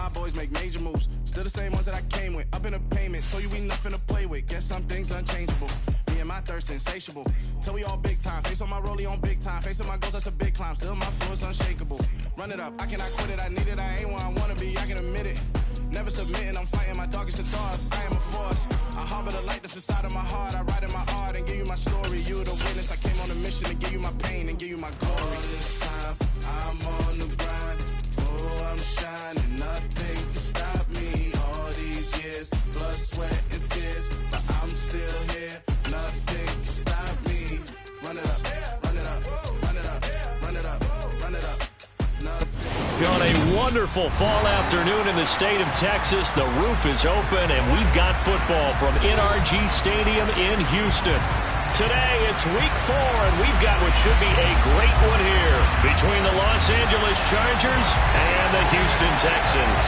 my boys make major moves. Still the same ones that I came with. Up in the payment, so you ain't nothing to play with. Guess some things unchangeable. Me and my thirst insatiable. Till we all big time. Face on my rollie on big time. Facing my goals, that's a big climb. Still my flow is unshakable. Run it up, I cannot quit it. I need it, I ain't where I wanna be, I can admit it. Never submitting, I'm fighting my darkest of thoughts. I am a force. I harbor the light that's inside of my heart. I write in my art and give you my story. You the witness. I came on a mission to give you my pain and give you my glory. All this time, I'm on the grind. Oh, I'm shining. Nothing can stop me. All these years, blood, sweat, and tears. But I'm still here. Nothing can stop me. Run it up, run it up, run it up, run it up, run it up. On a wonderful fall afternoon in the state of Texas, the roof is open, and we've got football from NRG Stadium in Houston. Today, it's Week 4, and we've got what should be a great one here between the Los Angeles Chargers and the Houston Texans.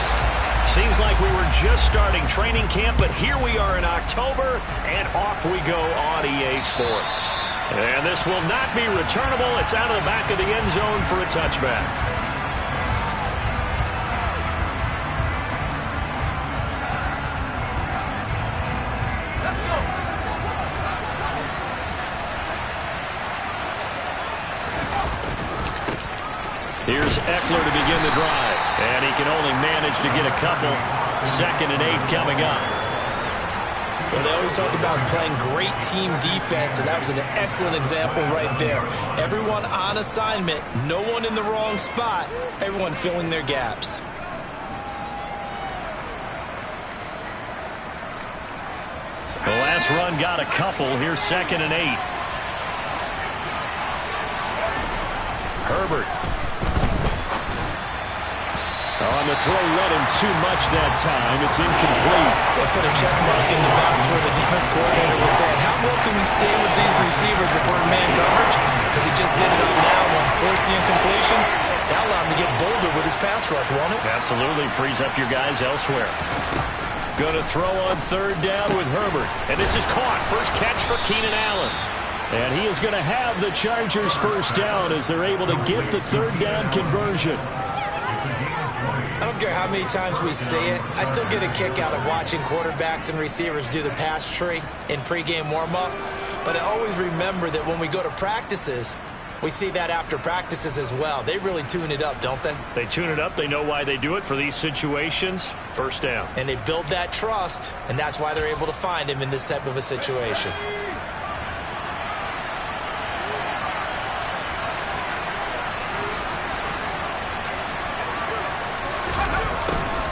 Seems like we were just starting training camp, but here we are in October, and off we go on EA Sports. And this will not be returnable. It's out of the back of the end zone for a touchback. Here's Eckler to begin the drive, and he can only manage to get a couple. 2nd and 8 coming up. Well, they always talk about playing great team defense, and that was an excellent example right there. Everyone on assignment, no one in the wrong spot, everyone filling their gaps. The last run got a couple. Here's 2nd and 8. Herbert. On the throw, read him too much that time. It's incomplete. They put a check mark in the box where the defense coordinator was saying, how well can we stay with these receivers if we're in man coverage? Because he just did it on that one. Force the incompletion. That allowed him to get bolder with his pass rush, won't it? Absolutely. Frees up your guys elsewhere. Going to throw on 3rd down with Herbert. And this is caught. First catch for Keenan Allen. And he is going to have the Chargers first down as they're able to get the 3rd down conversion. I don't care how many times we say it, I still get a kick out of watching quarterbacks and receivers do the pass tree in pregame warm-up. But I always remember that when we go to practices, we see that after practices as well. They really tune it up, don't they? They tune it up. They know why they do it for these situations. First down. And they build that trust, and that's why they're able to find him in this type of a situation.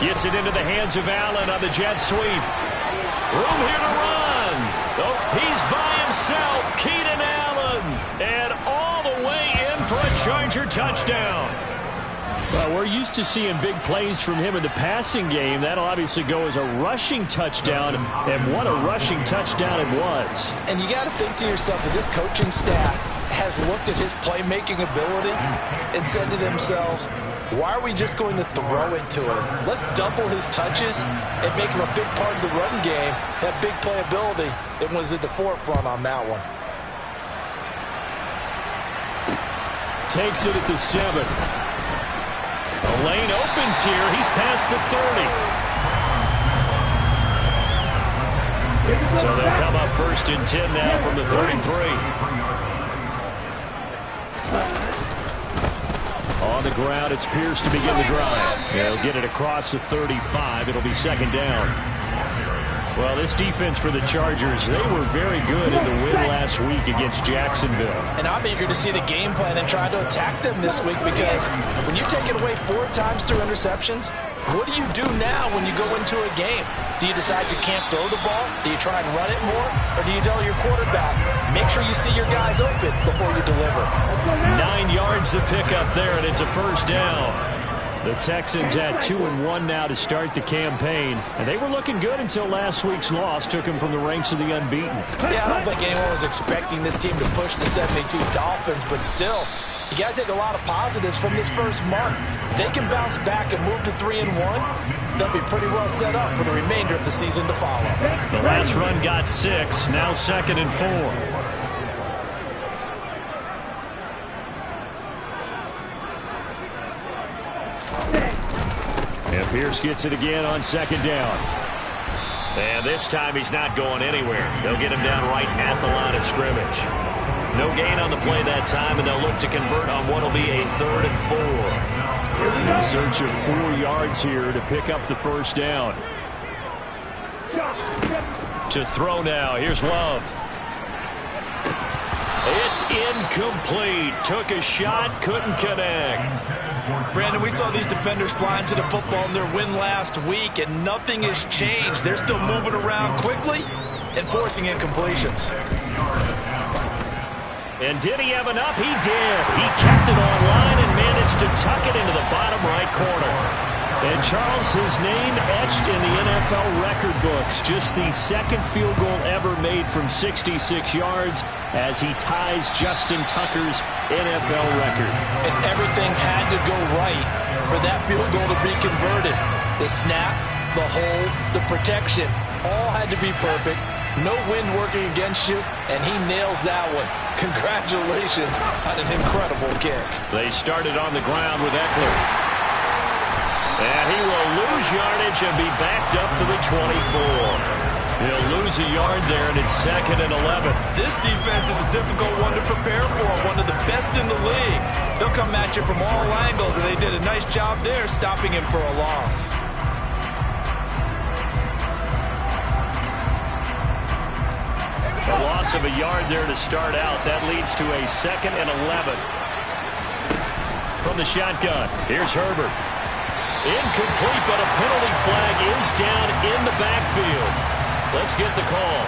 Gets it into the hands of Allen on the jet sweep. Room here to run. Oh, he's by himself. Keenan Allen. And all the way in for a Charger touchdown. Well, we're used to seeing big plays from him in the passing game. That'll obviously go as a rushing touchdown. And what a rushing touchdown it was. And you got to think to yourself that this coaching staff has looked at his playmaking ability and said to themselves, why are we just going to throw it to him? Let's double his touches and make him a big part of the run game. That big playability, it was at the forefront on that one. Takes it at the 7. The lane opens here. He's past the 30. So they'll come up 1st and 10 now from the 33. On the ground, it's Pierce to begin the drive. They'll get it across the 35. It'll be 2nd down. Well, this defense for the Chargers, they were very good in the win last week against Jacksonville. And I'm eager to see the game plan and try to attack them this week because when you take it away 4 times through interceptions, what do you do now when you go into a game? Do you decide you can't throw the ball? Do you try and run it more? Or do you tell your quarterback, make sure you see your guys open before you deliver? 9 yards to pick up there, and it's a first down. The Texans at 2-1 now to start the campaign. And they were looking good until last week's loss took them from the ranks of the unbeaten. Yeah, I don't think anyone was expecting this team to push the 72 Dolphins, but still, you got to take a lot of positives from this first month. If they can bounce back and move to 3-1, they'll be pretty well set up for the remainder of the season to follow. The last run got 6, now 2nd and 4. Pierce gets it again on second down. And this time he's not going anywhere. They'll get him down right at the line of scrimmage. No gain on the play that time, and they'll look to convert on what will be a 3rd and 4. In search of 4 yards here to pick up the first down. To throw now. Here's Love. It's incomplete. Took a shot, couldn't connect. Brandon, we saw these defenders fly into the football in their win last week, and nothing has changed. They're still moving around quickly and forcing incompletions. And did he have enough? He did. He kept it online and managed to tuck it into the bottom right corner. And Charles, his name etched in the NFL record books. Just the 2nd field goal ever made from 66 yards as he ties Justin Tucker's NFL record. And everything had to go right for that field goal to be converted. The snap, the hold, the protection, all had to be perfect. No wind working against you, and he nails that one. Congratulations on an incredible kick. They started on the ground with Eckler. And he will lose yardage and be backed up to the 24. He'll lose a yard there, and it's 2nd and 11. This defense is a difficult one to prepare for, one of the best in the league. They'll come at you from all angles, and they did a nice job there stopping him for a loss. A loss of a yard there to start out. That leads to a 2nd and 11. From the shotgun, here's Herbert. Incomplete, but a penalty flag is down in the backfield. Let's get the call.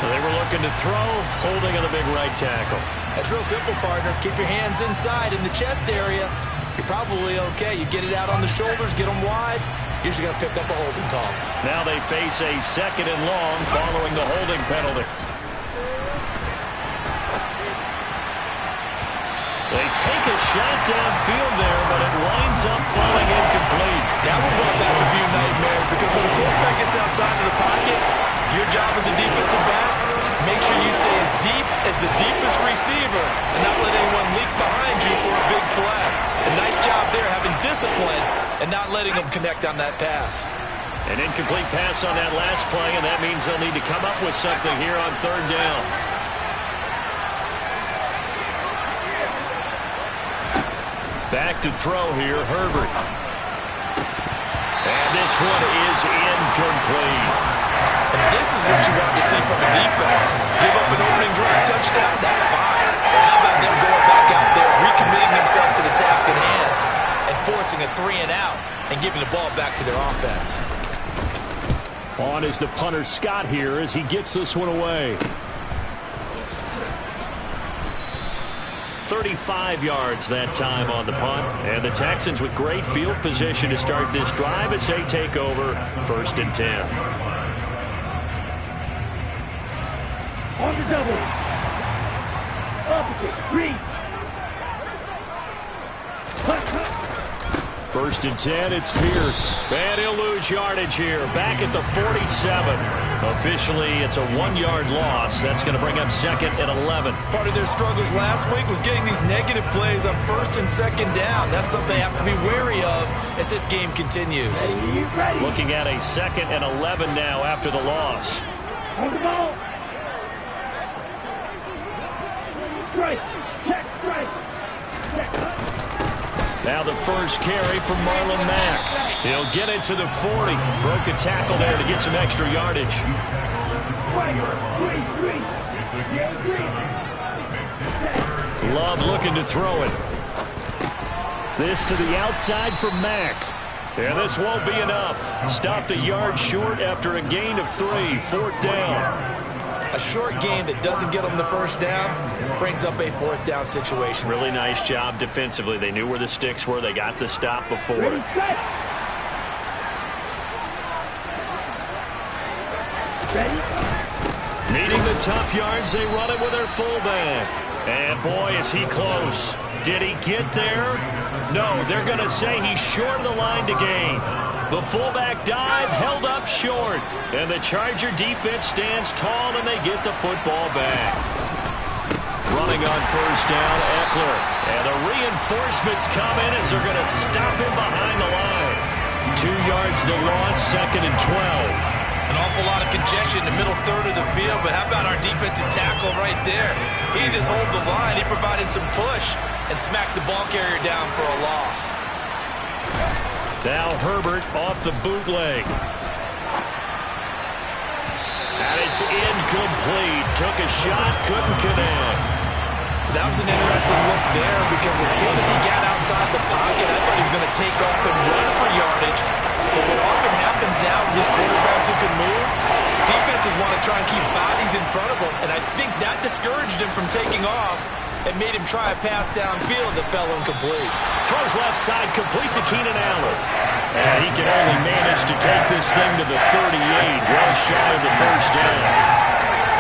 They were looking to throw, holding on the big right tackle. That's real simple, partner. Keep your hands inside in the chest area. You're probably okay. You get it out on the shoulders, get them wide. Usually going to pick up a holding call. Now they face a 2nd and long following the holding penalty. They take a shot downfield there, but it winds up falling incomplete. That one brought back a few nightmares because when the quarterback gets outside of the pocket, your job as a defensive back, make sure you stay as deep as the deepest receiver and not let anyone leak behind you for a big play. A nice job there having discipline and not letting them connect on that pass. An incomplete pass on that last play, and that means they'll need to come up with something here on 3rd down. Back to throw here, Herbert. And this one is incomplete. And this is what you want to see from a defense. Give up an opening drive touchdown, that's fine. But how about them going back out there, recommitting themselves to the task at hand, and forcing a 3 and out, and giving the ball back to their offense. On is the punter Scott here as he gets this one away. 35 yards that time on the punt. And the Texans with great field position to start this drive as they take over 1st and 10. On the double. Opposite. Read. 1st and 10, it's Pierce. And he'll lose yardage here. Back at the 47. Officially, it's a 1-yard loss. That's going to bring up 2nd and 11. Part of their struggles last week was getting these negative plays on 1st and 2nd down. That's something they have to be wary of as this game continues. Ready. Looking at a 2nd and 11 now after the loss. Hold the ball. Strike. Check. Strike. Check. Now the first carry from Marlon Mack. He'll get it to the 40. Broke a tackle there to get some extra yardage. Love looking to throw it. This to the outside for Mack. And this won't be enough. Stopped a yard short after a gain of 3. 4th down. A short gain that doesn't get them the first down brings up a 4th down situation. Really nice job defensively. They knew where the sticks were. They got the stop before it. Needing the tough yards, they run it with their fullback. And boy, is he close. Did he get there? No, they're going to say he's short of the line to gain. The fullback dive held up short. And the Charger defense stands tall and they get the football back. Running on 1st down, Eckler. And the reinforcements come in as they're going to stop him behind the line. 2 yards the loss, 2nd and 12. An awful lot of congestion in the middle third of the field, but how about our defensive tackle right there? He didn't just hold the line, he provided some push and smacked the ball carrier down for a loss. Now Herbert off the bootleg. And it's incomplete. Took a shot, couldn't connect. That was an interesting look there because as soon as he got outside the pocket, I thought he was going to take off and run for yardage. But what often happens now with these quarterbacks who can move, defenses want to try and keep bodies in front of them, and I think that discouraged him from taking off and made him try a pass downfield that fell incomplete. Throws left side, complete to Keenan Allen. And he can only manage to take this thing to the 38, well shy of the first down.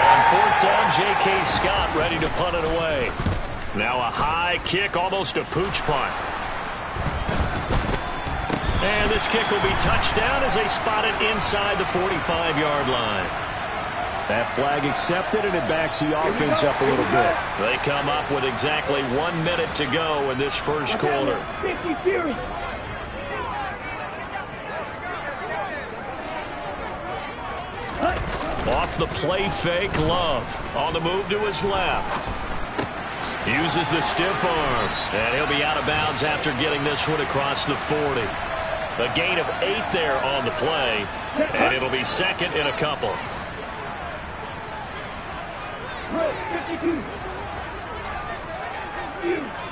On 4th down, J.K. Scott ready to punt it away. Now a high kick, almost a pooch punt. And this kick will be touchdown as they spot it inside the 45-yard line. That flag accepted, and it backs the offense up a little bit. They come up with exactly 1 minute to go in this first quarter. 50 Fury. Off the play fake, Love. On the move to his left. Uses the stiff arm. And he'll be out of bounds after getting this one across the 40. A gain of 8 there on the play. And it'll be 2nd and a couple. 52.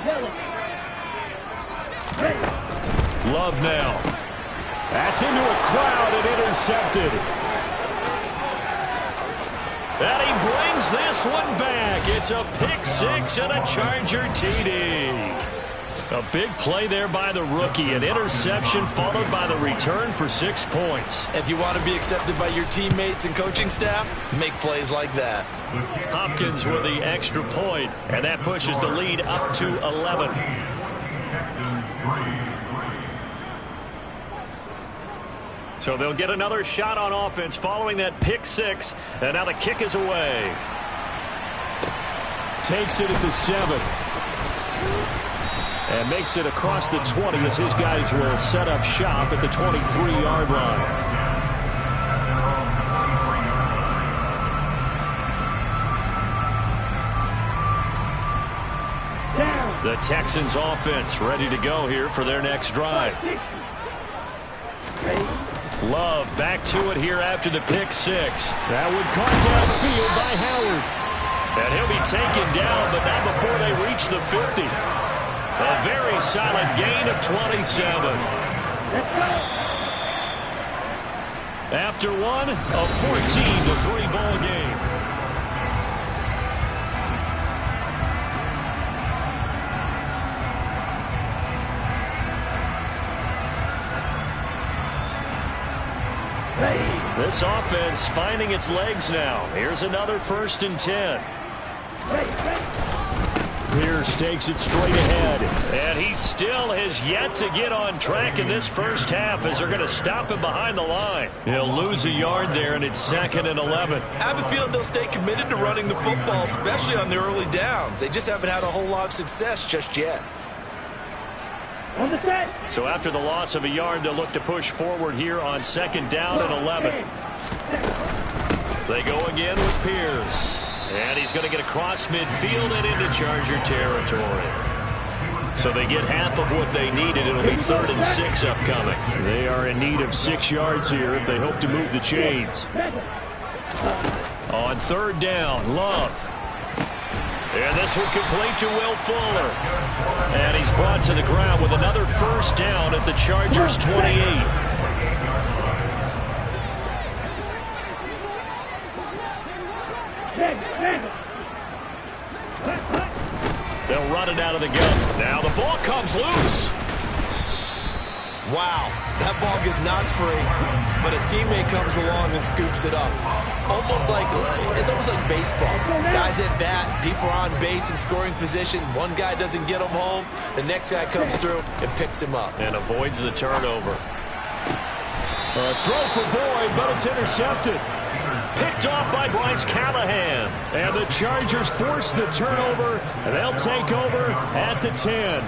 Yellow. Love now. That's into a crowd and intercepted. And he brings this one back. It's a pick 6 and a Charger TD. A big play there by the rookie. An interception followed by the return for 6 points. If you want to be accepted by your teammates and coaching staff, make plays like that. Hopkins with the extra point, and that pushes the lead up to 11. So they'll get another shot on offense following that pick 6, and now the kick is away. Takes it at the 7. And makes it across the 20 as his guys will set up shop at the 23-yard line. The Texans offense ready to go here for their next drive. Love back to it here after the pick 6. That would cut downfield by Howard. And he'll be taken down, but not before they reach the 50. A very solid gain of 27. After one, a 14-3 ball game. This offense finding its legs now. Here's another 1st and 10. Pierce takes it straight ahead. And he still has yet to get on track in this first half as they're going to stop him behind the line. He'll lose a yard there, and it's 2nd and 11. I have a feeling they'll stay committed to running the football, especially on the early downs. They just haven't had a whole lot of success just yet. On the set. So after the loss of a yard, they'll look to push forward here on 2nd down and 11. They go again with Pierce. And he's going to get across midfield and into Charger territory. So they get half of what they needed. It'll be 3rd and 6 upcoming. They are in need of 6 yards here if they hope to move the chains. On 3rd down, Love. And this one complete to Will Fuller. And he's brought to the ground with another 1st down at the Chargers' 28. They'll run it out of the gun. Now the ball comes loose. Wow, that ball gets knocked free, but a teammate comes along and scoops it up. It's almost like baseball. Guys at bat, people are on base in scoring position. One guy doesn't get him home. The next guy comes through and picks him up. And avoids the turnover. A throw for Boyd, but it's intercepted. Picked off by Bryce Callahan. And the Chargers force the turnover, and they'll take over at the 10.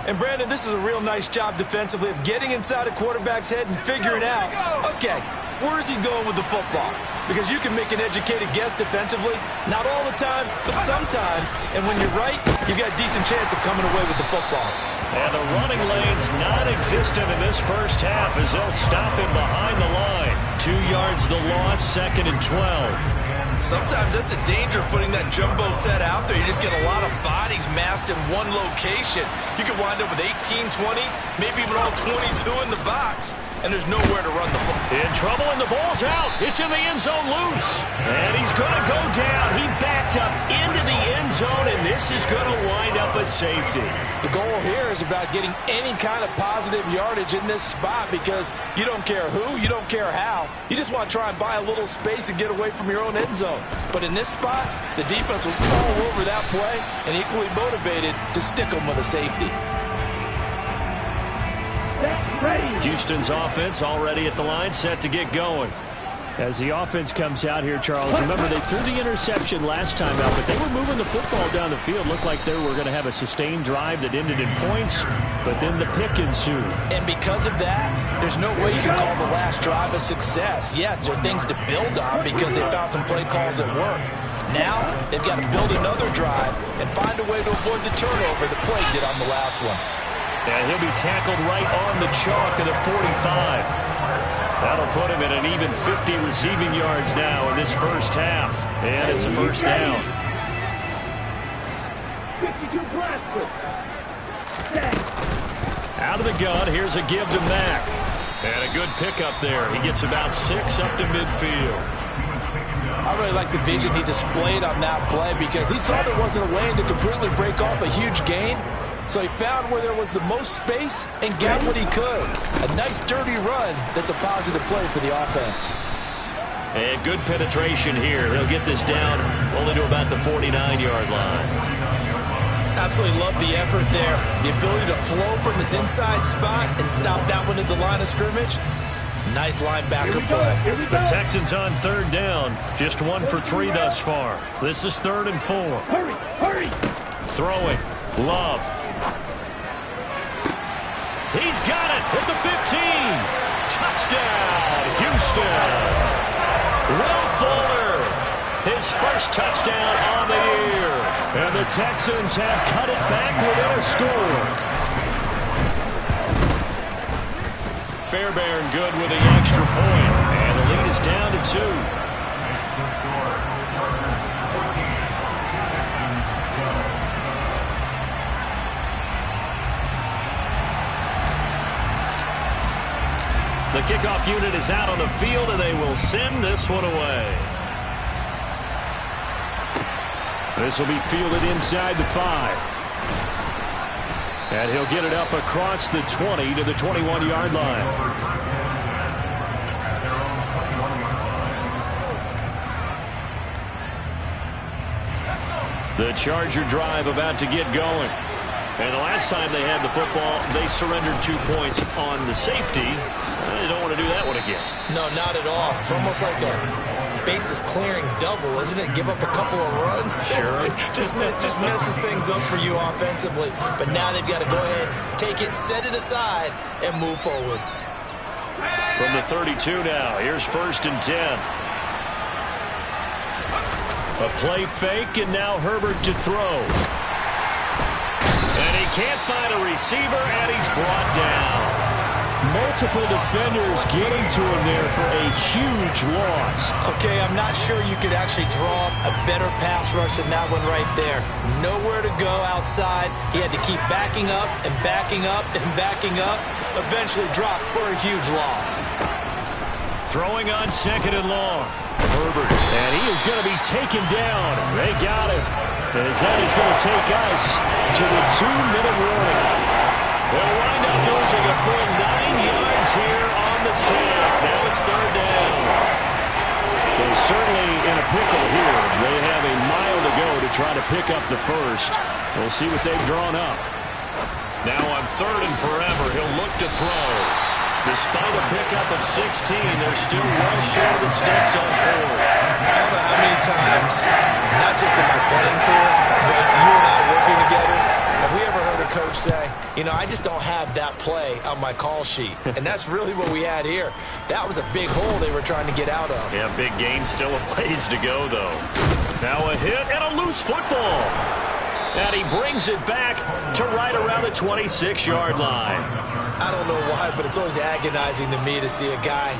And, Brandon, this is a real nice job defensively of getting inside a quarterback's head and figuring out, okay, where's he going with the football? Because you can make an educated guess defensively, not all the time, but sometimes. And when you're right, you've got a decent chance of coming away with the football. And the running lane's non-existent in this first half as they'll stop him behind the line. 2 yards the loss, 2nd and 12. Sometimes that's a danger putting that jumbo set out there. You just get a lot of bodies massed in one location. You could wind up with 18, 20, maybe even all 22 in the box, and there's nowhere to run the ball. In trouble, and the ball's out. It's in the end zone loose. And he's going to go down. He backed up into the end zone, and this is going to wind up a safety. The goal here is about getting any kind of positive yardage in this spot because you don't care who, you don't care how. You just want to try and buy a little space and get away from your own end zone. But in this spot, the defense was all over that play and equally motivated to stick them with a safety. Houston's offense already at the line, set to get going. As the offense comes out here, Charles, remember they threw the interception last time out, but they were moving the football down the field. Looked like they were going to have a sustained drive that ended in points, but then the pick ensued. And because of that, there's no way you can call the last drive a success. Yes, there are things to build on because they found some play calls that work. Now, they've got to build another drive and find a way to avoid the turnover the play did on the last one. And he'll be tackled right on the chalk of the 45. That'll put him at an even 50 receiving yards now in this first half. And it's a first down. 52 blasters. Out of the gun, here's a give to Mack. And a good pickup there. He gets about 6 up to midfield. I really like the vision he displayed on that play because he saw there wasn't a lane to completely break off a huge gain. So he found where there was the most space and got what he could. A nice dirty run that's a positive play for the offense. And good penetration here. He'll get this down only to about the 49-yard line. Absolutely love the effort there. The ability to flow from his inside spot and stop that one at the line of scrimmage. Nice linebacker play. The Texans on 3rd down. Just 1 for 3 thus far. This is 3rd and 4. Hurry, hurry. Throwing. Love. He's got it at the 15. Touchdown, Houston. Will Fuller, his first touchdown on the year. And the Texans have cut it back within a score. Fairbairn good with the extra point. And the lead is down to 2. The kickoff unit is out on the field, and they will send this one away. This will be fielded inside the 5. And he'll get it up across the 20 to the 21-yard line. The Charger drive about to get going. And the last time they had the football, they surrendered 2 points on the safety. They don't want to do that one again. No, not at all. It's almost like a bases clearing double, isn't it? Give up a couple of runs. Sure. just messes things up for you offensively. But now they've got to go ahead, take it, set it aside, and move forward. From the 32 now, here's 1st and 10. A play fake, and now Herbert to throw. And he can't find a receiver, and he's brought down. Multiple defenders getting to him there for a huge loss. Okay, I'm not sure you could actually draw a better pass rush than that one right there. Nowhere to go outside. He had to keep backing up and backing up and backing up. Eventually dropped for a huge loss. Throwing on 2nd and long. Herbert, and he is going to be taken down. They got him. As that is going to take us to the 2-minute warning. They'll wind up losing a full 9 yards here on the sack. Now it's 3rd down. They're certainly in a pickle here. They have a mile to go to try to pick up the first. We'll see what they've drawn up. Now on 3rd and forever, he'll look to throw. Despite a pickup of 16, they're still well short of the sticks on 4th. I don't know how many times, not just in my playing career, but you and I working together, have we ever heard a coach say, you know, I just don't have that play on my call sheet. And that's really what we had here. That was a big hole they were trying to get out of. Yeah, big gain, still a ways to go, though. Now a hit and a loose football. And he brings it back to right around the 26-yard line. I don't know why, but it's always agonizing to me to see a guy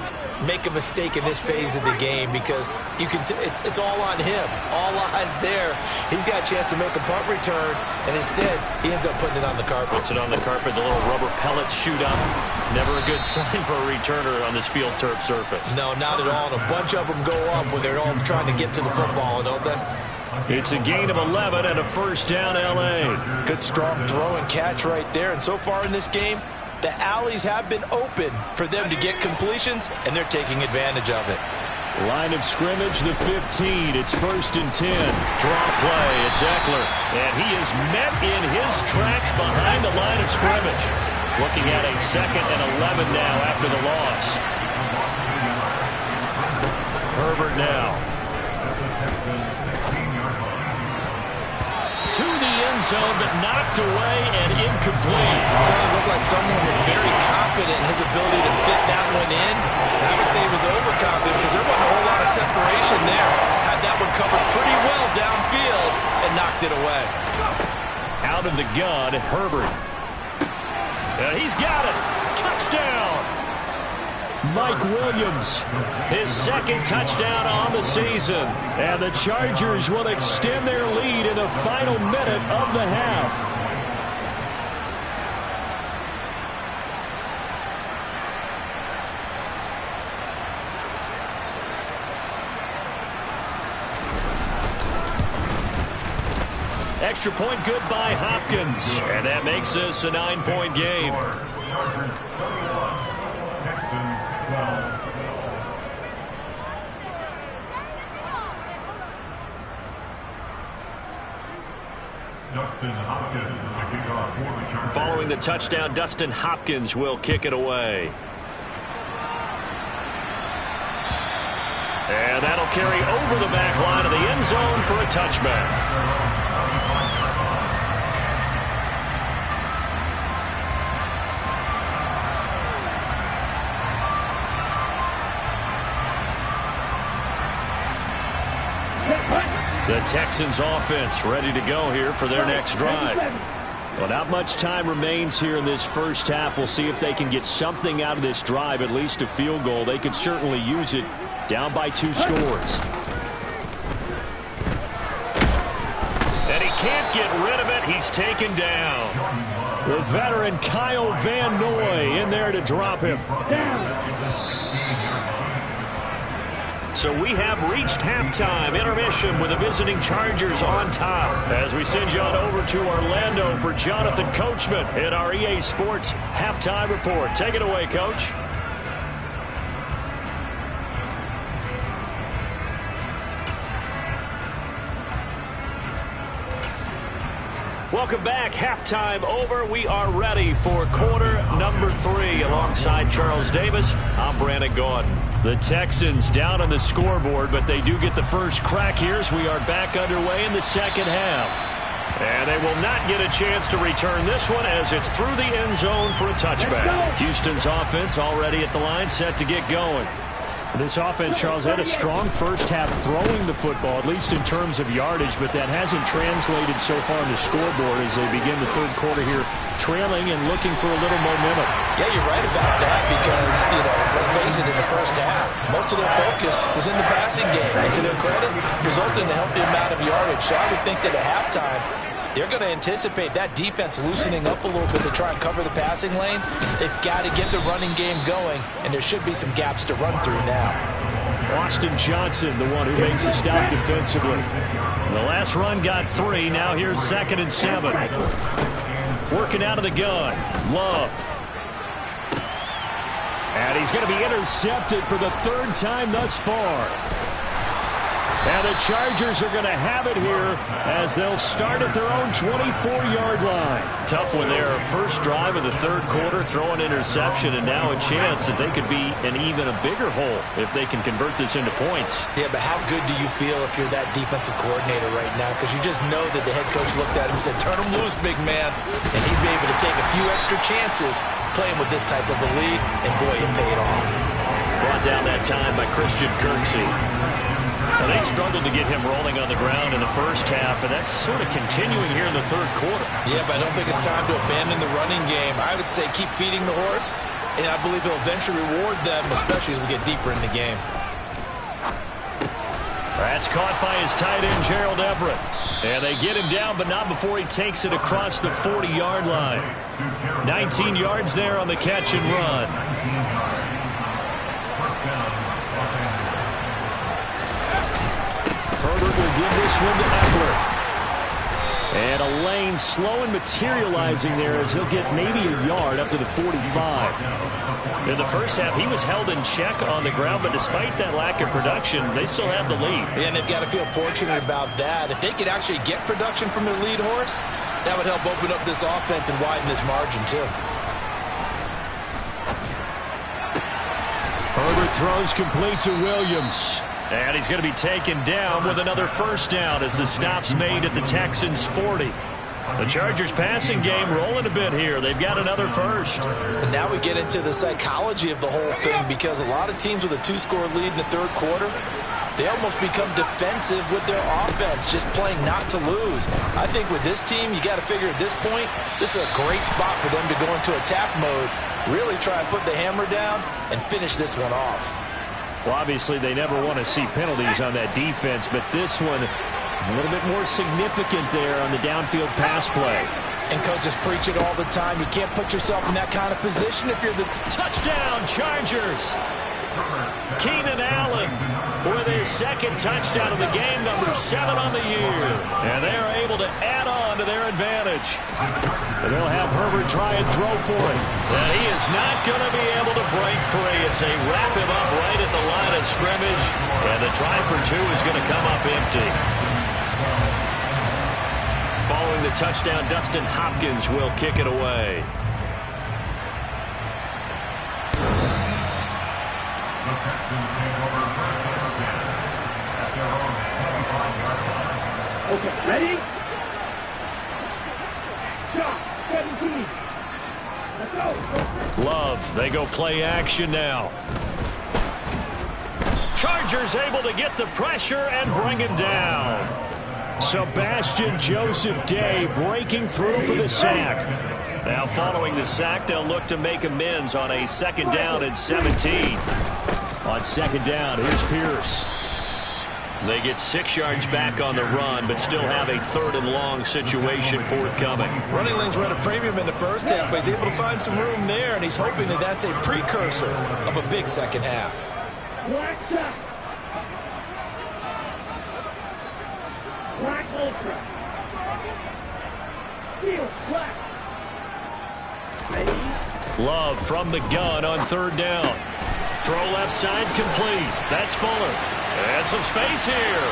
make a mistake in this phase of the game, because you can it's all on him. All eyes there. He's got a chance to make a punt return, and instead he ends up putting it on the carpet. Puts it on the carpet, the little rubber pellets shoot up. Never a good sign for a returner on this field turf surface. No, not at all. And a bunch of them go up when they're all trying to get to the football, don't they? It's a gain of 11 and a first down, L.A. Good, strong throw and catch right there. And so far in this game, the alleys have been open for them to get completions, and they're taking advantage of it. Line of scrimmage, the 15. It's 1st and 10. Draw play. It's Eckler. And he is met in his tracks behind the line of scrimmage. Looking at a 2nd and 11 now after the loss. Herbert now. To the end zone, but knocked away and incomplete. So it looked like someone was very confident in his ability to fit that one in. I would say he was overconfident because there wasn't a whole lot of separation there. Had that one covered pretty well downfield and knocked it away. Out of the gun, Herbert. He's got it. Touchdown. Mike Williams, his 2nd touchdown on the season. And the Chargers will extend their lead in the final minute of the half. Extra point good by Hopkins. And that makes this a 9-point game. Following the touchdown, Dustin Hopkins will kick it away. And that'll carry over the back line of the end zone for a touchback. The Texans offense ready to go here for their next drive. Well, not much time remains here in this first half. We'll see if they can get something out of this drive, at least a field goal. They could certainly use it, down by 2 scores. And he can't get rid of it. He's taken down. The veteran Kyle Van Noy in there to drop him. So we have reached halftime. Intermission with the visiting Chargers on top. As we send you on over to Orlando for Jonathan Coachman in our EA Sports Halftime Report. Take it away, Coach. Welcome back. Halftime over. We are ready for quarter number 3. Alongside Charles Davis, I'm Brandon Gaudin. The Texans down on the scoreboard, but they do get the first crack here as we are back underway in the second half. And they will not get a chance to return this one as it's through the end zone for a touchback. Houston's offense already at the line, set to get going. This offense, Charles, had a strong first half throwing the football, at least in terms of yardage, but that hasn't translated so far on the scoreboard as they begin the third quarter here, trailing and looking for a little momentum. Yeah, you're right about that because, you know, let's face it, in the first half, most of their focus was in the passing game. And to their credit, resulted in a healthy amount of yardage. So I would think that at halftime, they're going to anticipate that defense loosening up a little bit to try and cover the passing lanes. They've got to get the running game going, and there should be some gaps to run through now. Austin Johnson, the one who makes the stop defensively. The last run got 3. Now here's 2nd and 7. Working out of the gun. Love. And he's going to be intercepted for the 3rd time thus far. And the Chargers are going to have it here as they'll start at their own 24-yard line. Tough one there. First drive of the third quarter, throw an interception, and now a chance that they could be in even a bigger hole if they can convert this into points. Yeah, but how good do you feel if you're that defensive coordinator right now? Because you just know that the head coach looked at him and said, turn him loose, big man. And he'd be able to take a few extra chances playing with this type of a lead, and boy, it paid off. Brought down that time by Christian Kirksey. Well, they struggled to get him rolling on the ground in the first half, and that's sort of continuing here in the third quarter. Yeah, but I don't think it's time to abandon the running game. I would say keep feeding the horse, and I believe he'll eventually reward them, especially as we get deeper in the game. That's caught by his tight end, Gerald Everett. And they get him down, but not before he takes it across the 40-yard line. 19 yards there on the catch and run. Herbert will give this one to Eckler. And a lane slow and materializing there as he'll get maybe a yard up to the 45. In the first half, he was held in check on the ground, but despite that lack of production, they still have the lead. Yeah, and they've got to feel fortunate about that. If they could actually get production from their lead horse, that would help open up this offense and widen this margin, too. Herbert throws complete to Williams. And he's going to be taken down with another first down as the stop's made at the Texans' 40. The Chargers passing game rolling a bit here. They've got another first. And now we get into the psychology of the whole thing, because a lot of teams with a two-score lead in the third quarter, they almost become defensive with their offense, just playing not to lose. I think with this team, you got to figure at this point, this is a great spot for them to go into attack mode, really try and put the hammer down and finish this one off. Well, obviously, they never want to see penalties on that defense, but this one a little bit more significant there on the downfield pass play. And coaches preach it all the time. You can't put yourself in that kind of position if you're the... Touchdown, Chargers! Keenan Allen with his second touchdown of the game, number 7 on the year. And they are able to add on to their advantage. And they'll have Herbert try and throw for it. And he is not going to be able to break free as they wrap him up right at the line of scrimmage. And the try for 2 is going to come up empty. Following the touchdown, Dustin Hopkins will kick it away. Okay, ready? Stop, 17. Let's go. Love, they go play action now. Chargers able to get the pressure and bring him down. Sebastian Joseph Day breaking through for the sack. Now following the sack, they'll look to make amends on a second down and 17. On second down, here's Pierce. They get 6 yards back on the run, but still have a third and long situation forthcoming. Running lanes were at a premium in the first half, but he's able to find some room there, and he's hoping that that's a precursor of a big second half. Black duck. Black ultra. Field black. Ready? Love from the gun on third down. Throw left side complete. That's Fuller. And some space here.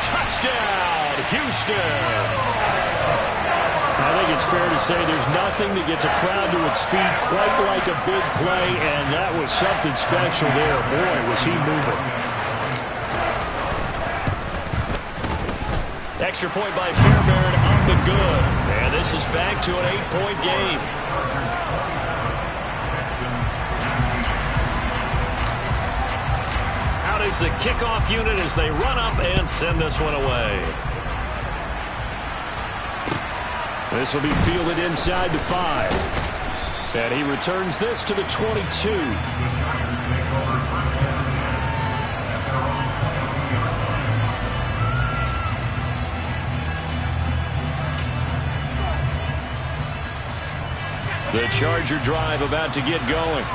Touchdown, Houston. I think it's fair to say there's nothing that gets a crowd to its feet quite like a big play, and that was something special there. Boy, was he moving. Extra point by Fairbairn on the good. And this is back to an 8-point game. Out is the kickoff unit as they run up and send this one away. This will be fielded inside the 5. And he returns this to the 22. The Charger drive about to get going.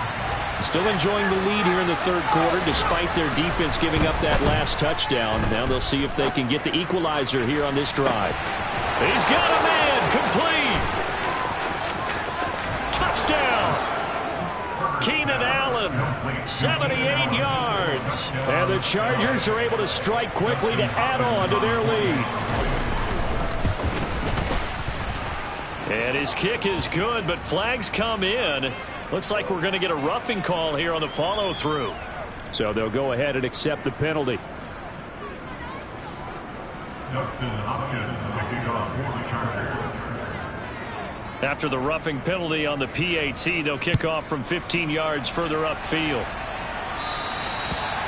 Still enjoying the lead here in the third quarter despite their defense giving up that last touchdown. Now they'll see if they can get the equalizer here on this drive. He's got a man complete. Touchdown. Keenan Allen. 78 yards. And the Chargers are able to strike quickly to add on to their lead. And his kick is good, but flags come in. Looks like we're going to get a roughing call here on the follow-through. So they'll go ahead and accept the penalty. After the roughing penalty on the PAT, they'll kick off from 15 yards further upfield.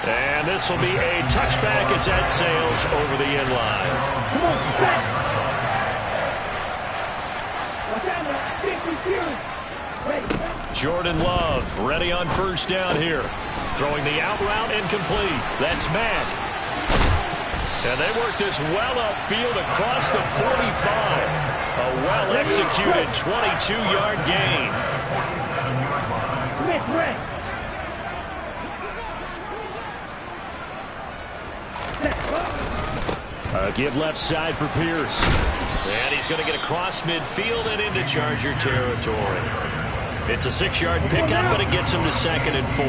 And this will be a touchback as that sails over the end line. Come on, back. Watch out now. Jordan Love ready on first down here. Throwing the out route incomplete. That's Mack. And they work this well upfield across the 45. A well-executed 22-yard gain. Give left side for Pierce. And he's going to get across midfield and into Charger territory. It's a 6-yard pickup, but it gets him to 2nd and 4.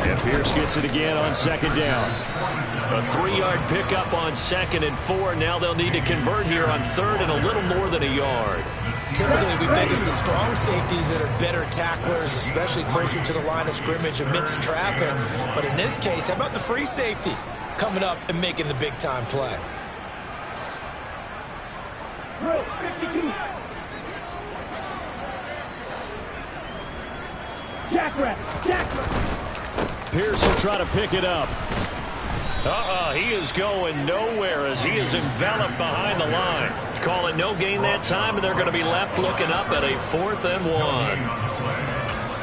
And Pierce gets it again on 2nd down. A 3-yard pickup on 2nd and 4. Now they'll need to convert here on 3rd and a little more than a yard. Typically, we think it's the strong safeties that are better tacklers, especially closer to the line of scrimmage amidst traffic. But in this case, how about the free safety coming up and making the big-time play? Bro, 52. Jackrabbit. Pierce will try to pick it up. He is going nowhere as he is enveloped behind the line. Call it no gain that time, and they're going to be left looking up at a 4th and 1.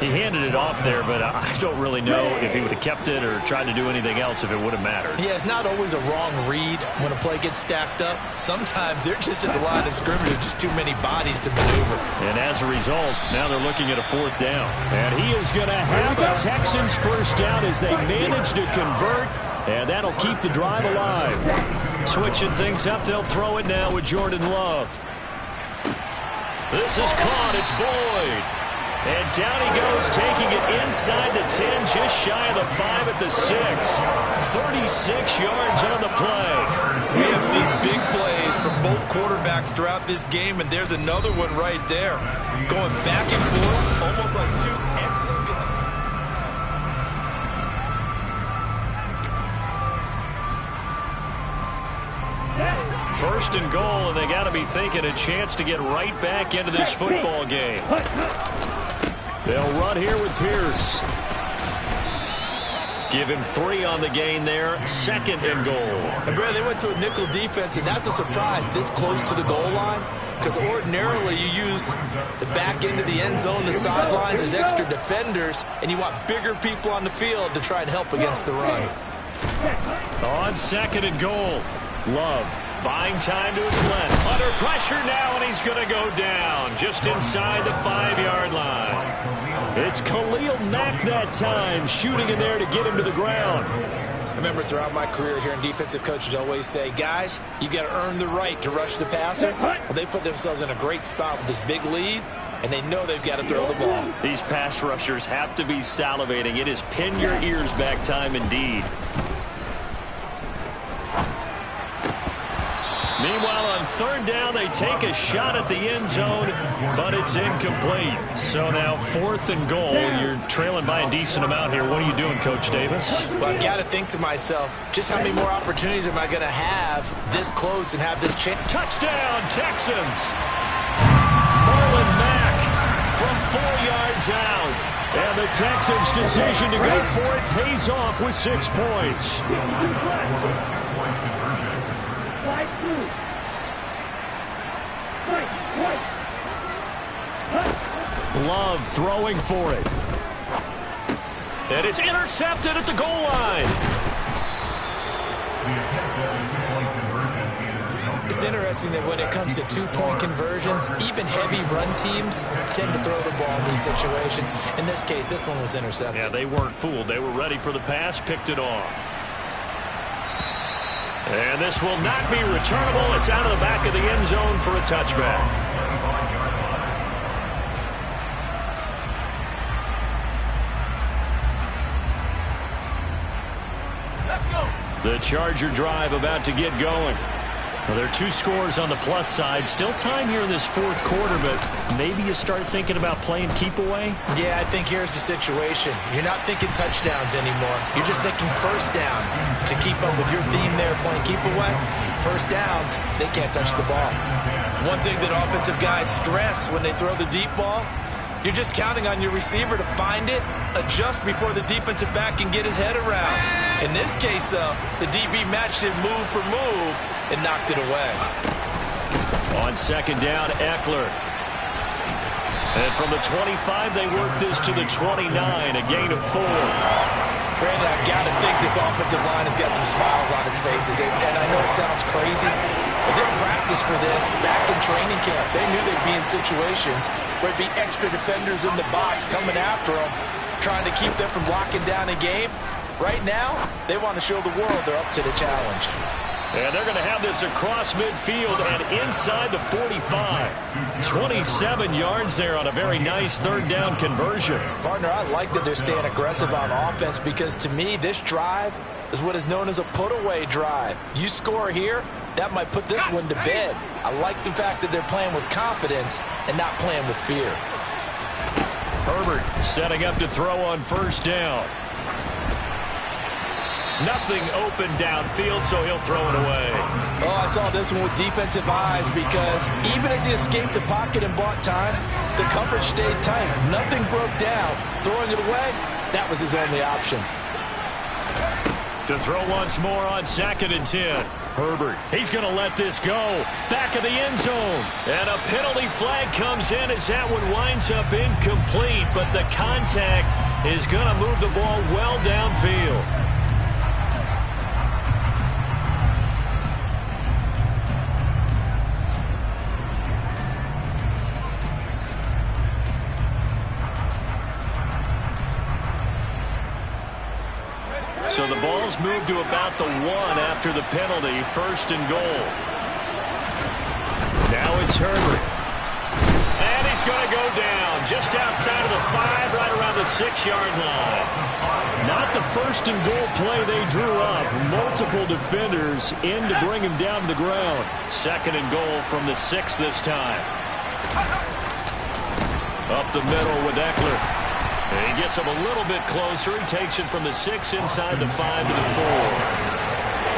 He handed it off there, but I don't really know if he would have kept it or tried to do anything else if it would have mattered. Yeah, it's not always a wrong read when a play gets stacked up. Sometimes they're just at the line of scrimmage with just too many bodies to maneuver. And as a result, now they're looking at a 4th down. And he is going to have a Texans first down as they manage to convert. And that'll keep the drive alive. Switching things up, they'll throw it now with Jordan Love. This is caught, it's Boyd. And down he goes, taking it inside the 10, just shy of the 5 at the 6. 36 yards on the play. We have seen big plays from both quarterbacks throughout this game, and there's another one right there. Going back and forth, almost like two excellent guitars. 1st and goal, and they got to be thinking a chance to get right back into this football game. They'll run here with Pierce. Give him 3 on the gain there. 2nd and goal. And Brad, they went to a nickel defense, and that's a surprise this close to the goal line, because ordinarily you use the back end of the end zone, the sidelines as extra defenders, and you want bigger people on the field to try and help against the run. On 2nd and goal, Love buying time to his left. Under pressure now, and he's going to go down just inside the 5-yard line. It's Khalil Mack that time, shooting in there to get him to the ground. I remember throughout my career hearing defensive coaches always say, guys, you got to earn the right to rush the passer. Well, they put themselves in a great spot with this big lead, and they know they've got to throw the ball. These pass rushers have to be salivating. It is pin your ears back time indeed. Meanwhile, on 3rd down, they take a shot at the end zone, but it's incomplete. So now 4th and goal. You're trailing by a decent amount here. What are you doing, Coach Davis? Well, I've got to think to myself, just how many more opportunities am I going to have this close and have this chance? Touchdown, Texans! Marlon Mack from 4 yards out. And the Texans' decision to go for it pays off with 6 points. Love throwing for it. And it's intercepted at the goal line. It's interesting that when it comes to 2-point conversions, even heavy run teams tend to throw the ball in these situations. In this case, this one was intercepted. Yeah, they weren't fooled. They were ready for the pass, picked it off. And this will not be returnable. It's out of the back of the end zone for a touchback. The Charger drive about to get going. Well, there are 2 scores on the plus side. Still time here in this fourth quarter, but maybe you start thinking about playing keep away? Yeah, I think here's the situation. You're not thinking touchdowns anymore. You're just thinking first downs. To keep up with your theme there, playing keep away, first downs, they can't touch the ball. One thing that offensive guys stress when they throw the deep ball, you're just counting on your receiver to find it, adjust before the defensive back can get his head around. In this case, though, the DB matched it move for move and knocked it away. On second down, Eckler. And from the 25, they work this to the 29, a gain of 4. Brandon, I've got to think this offensive line has got some smiles on its faces. And I know it sounds crazy, but they practiced for this back in training camp. They knew they'd be in situations where it'd be extra defenders in the box coming after them, trying to keep them from locking down a game. Right now, they want to show the world they're up to the challenge. And they're going to have this across midfield and inside the 45. 27 yards there on a very nice third down conversion. Partner, I like that they're staying aggressive on offense because to me, this drive is what is known as a put-away drive. You score here, that might put this one to bed. I like the fact that they're playing with confidence and not playing with fear. Herbert setting up to throw on first down. Nothing open downfield, so he'll throw it away. Oh, I saw this one with defensive eyes because even as he escaped the pocket and bought time, the coverage stayed tight. Nothing broke down. Throwing it away, that was his only option. To throw once more on second and 10. Herbert, he's going to let this go. Back of the end zone. And a penalty flag comes in as that one winds up incomplete, but the contact is going to move the ball well downfield. So the ball's moved to about the 1 after the penalty, first and goal. Now it's Herbert. And he's going to go down just outside of the 5, right around the 6-yard line. Not the first and goal play they drew up. Multiple defenders in to bring him down to the ground. Second and goal from the 6 this time. Up the middle with Eckler. And he gets him a little bit closer. He takes it from the 6 inside the 5 to the 4.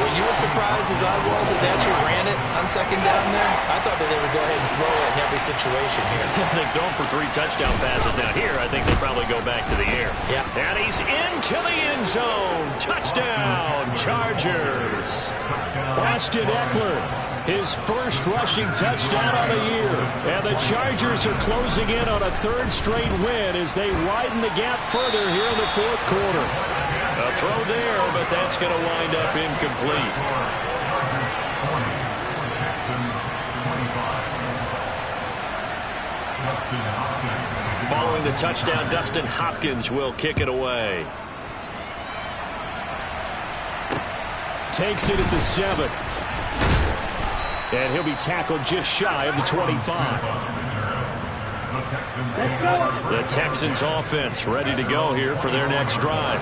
Were you as surprised as I was that they actually ran it on second down there? I thought that they would go ahead and throw it in every situation here. They've thrown for 3 touchdown passes. Now here, I think they probably go back to the air. Yeah. And he's into the end zone. Touchdown, Chargers. Austin Eckler, his first rushing touchdown on the year. And the Chargers are closing in on a 3rd straight win as they widen the gap further here in the 4th quarter. A throw there, but that's going to wind up incomplete. Following the touchdown, Dustin Hopkins will kick it away. Takes it at the 7. And he'll be tackled just shy of the 25. The Texans offense ready to go here for their next drive.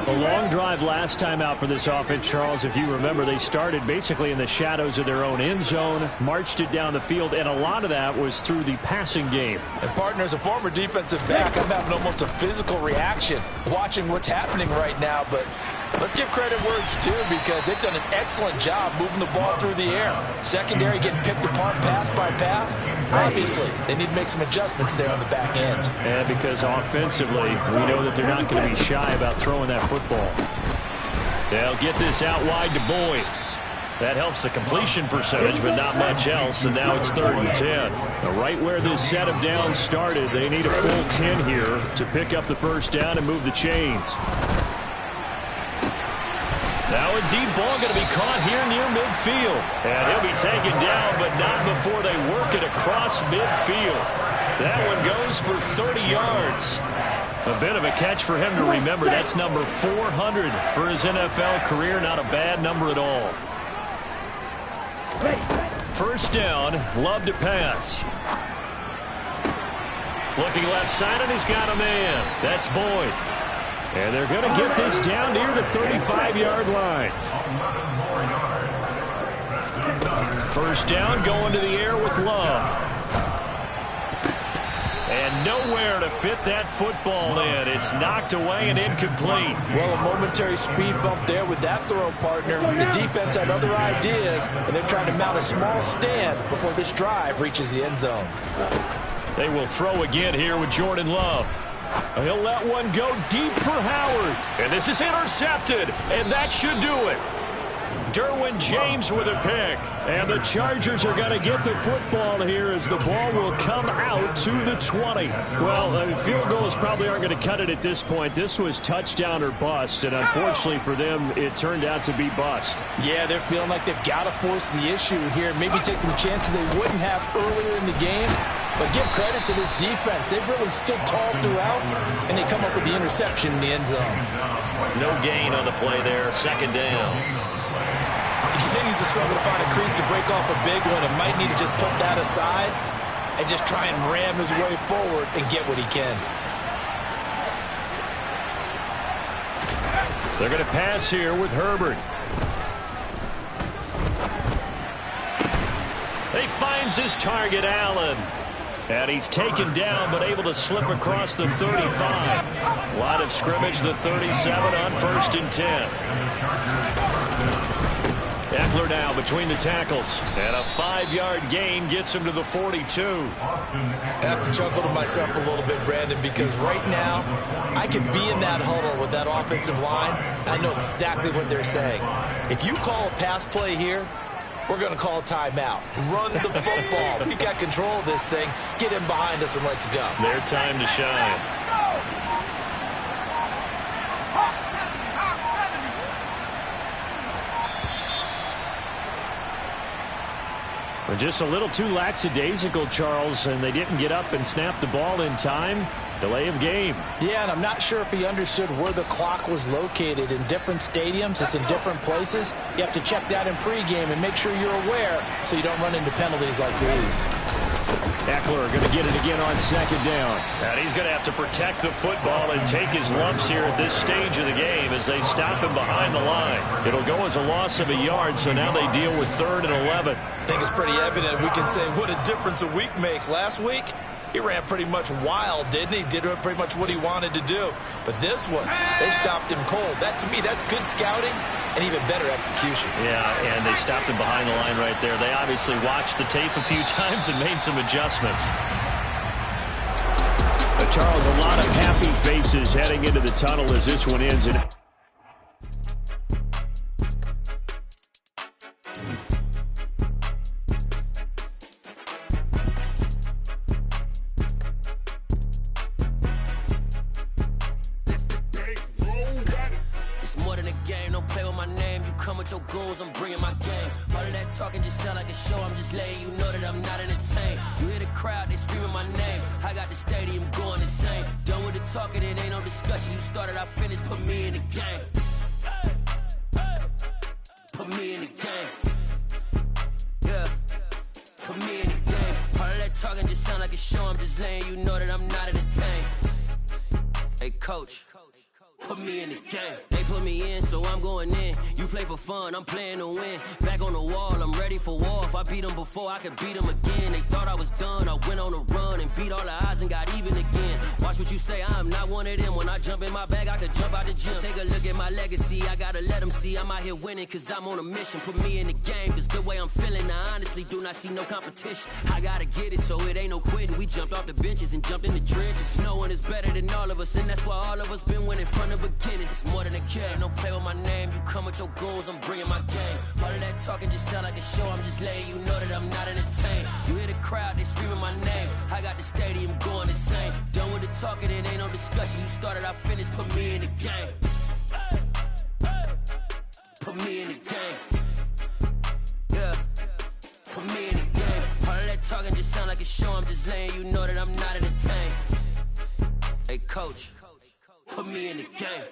A long drive last time out for this offense, Charles. If you remember, they started basically in the shadows of their own end zone, marched it down the field, and a lot of that was through the passing game. And partner, as a former defensive back, I'm having almost a physical reaction watching what's happening right now, but let's give credit where it's due because they've done an excellent job moving the ball through the air. Secondary getting picked apart pass by pass. Obviously, they need to make some adjustments there on the back end. And because offensively, we know that they're not going to be shy about throwing that football. They'll get this out wide to Boyd. That helps the completion percentage, but not much else, and now it's 3rd and 10. Now, right where this set of downs started, they need a full 10 here to pick up the first down and move the chains. Now a deep ball going to be caught here near midfield. And he'll be taken down, but not before they work it across midfield. That one goes for 30 yards. A bit of a catch for him to remember. That's number 400 for his NFL career. Not a bad number at all. First down, Love to pass. Looking left side, and he's got a man. That's Boyd. And they're going to get this down near the 35-yard line. First down, going to the air with Love. And nowhere to fit that football in. It's knocked away and incomplete. Well, a momentary speed bump there with that throw, partner. The defense had other ideas, and they're trying to mount a small stand before this drive reaches the end zone. They will throw again here with Jordan Love. He'll let one go deep for Howard. And this is intercepted, and that should do it. Derwin James with a pick. And the Chargers are going to get the football here as the ball will come out to the 20. Well, field goals probably aren't going to cut it at this point. This was touchdown or bust, and unfortunately for them, it turned out to be bust. Yeah, they're feeling like they've got to force the issue here. Maybe take some chances they wouldn't have earlier in the game. But give credit to this defense. They've really stood tall throughout, and they come up with the interception in the end zone. No gain on the play there. Second down. He continues to struggle to find a crease to break off a big one and might need to just put that aside and just try and ram his way forward and get what he can. They're going to pass here with Herbert. He finds his target, Allen. And he's taken down, but able to slip across the 35. Line of scrimmage, the 37 on 1st and 10. Eckler now between the tackles. And a 5-yard gain gets him to the 42. I have to chuckle to myself a little bit, Brandon, because right now I could be in that huddle with that offensive line, and I know exactly what they're saying. If you call a pass play here, we're going to call a timeout. Run the football. We've got control of this thing. Get him behind us and let's go. Their time to shine. Just a little too lackadaisical, Charles, and they didn't get up and snap the ball in time. Delay of game. Yeah, and I'm not sure if he understood where the clock was located. In different stadiums, it's in different places. You have to check that in pregame and make sure you're aware so you don't run into penalties like these. Eckler going to get it again on second down. And he's going to have to protect the football and take his lumps here at this stage of the game as they stop him behind the line. It'll go as a loss of a yard, so now they deal with 3rd and 11. I think it's pretty evident. We can say what a difference a week makes. Last week, he ran pretty much wild, didn't he? Did pretty much what he wanted to do. But this one, they stopped him cold. That, to me, that's good scouting and even better execution. Yeah, and they stopped him behind the line right there. They obviously watched the tape a few times and made some adjustments. But Charles, a lot of happy faces heading into the tunnel as this one ends. Your goals, I'm bringing my game. All of that talking just sound like a show. I'm just letting you know that I'm not entertained. You hear the crowd, they screaming my name. I got the stadium going insane. Done with the talking, it ain't no discussion. You started, I finished, put me in the game. Put me in the game. Yeah. Put me in the game. All of that talking just sound like a show. I'm just letting you know that I'm not entertained. Hey, coach. Put me in the game. They put me in, so I'm going in. You play for fun, I'm playing to win. Back on the wall, I'm ready for war. If I beat them before, I could beat them again. They thought I was done, I went on a run and beat all the odds and got even again. Watch what you say, I'm not one of them. When I jump in my bag, I could jump out the gym. Take a look at my legacy, I gotta let them see I'm out here winning, cause I'm on a mission. Put me in the game, cause the way I'm feeling, I honestly do not see no competition. I gotta get it, so it ain't no quitting. We jumped off the benches and jumped in the trenches. No one is better than all of us, and that's why all of us been winning from the beginning. It's more than a game, don't play with my name. You come with your goals, I'm bringing my game. All of that talking just sound like a show. I'm just letting you know that I'm not entertained. You hear the crowd, they screaming my name. I got the stadium going insane. Done with the talking, it ain't no discussion. You started, I finished, put me in the game. Put me in the game. Yeah. Put me in the game. All of that talking just sound like a show. I'm just letting you know that I'm not entertained. Hey, coach. Put me in the game.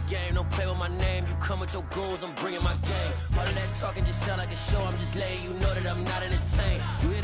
game. Don't play with my name. You come with your goons, I'm bringing my game. All of that talking just sound like a show. I'm just letting you know that I'm not entertained. You hear